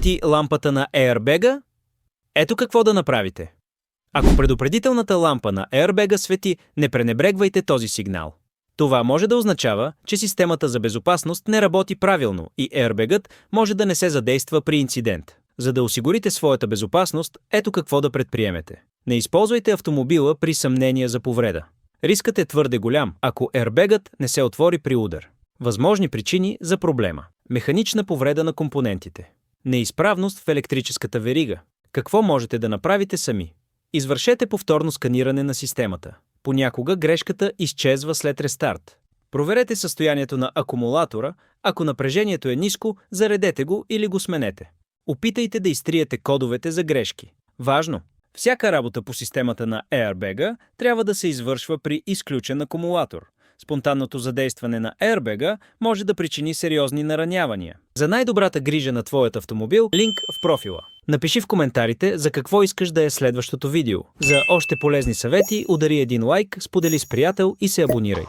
свети лампата на airbag-а? Ето какво да направите. Ако предупредителната лампа на airbag-а свети, не пренебрегвайте този сигнал. Това може да означава, че системата за безопасност не работи правилно и airbag-ът може да не се задейства при инцидент. За да осигурите своята безопасност, ето какво да предприемете. Не използвайте автомобила при съмнение за повреда. Рискът е твърде голям, ако airbag-ът не се отвори при удар. Възможни причини за проблема. Механична повреда на компонентите. Неизправност в електрическата верига. Какво можете да направите сами? Извършете повторно сканиране на системата. Понякога грешката изчезва след рестарт. Проверете състоянието на акумулатора. Ако напрежението е ниско, заредете го или го сменете. Опитайте да изтриете кодовете за грешки. Важно! Всяка работа по системата на airbag-а трябва да се извършва при изключен акумулатор. Спонтанното задействане на airbag-а може да причини сериозни наранявания. За най-добрата грижа на твоят автомобил, линк в профила. Напиши в коментарите за какво искаш да е следващото видео. За още полезни съвети удари един лайк, сподели с приятел и се абонирай.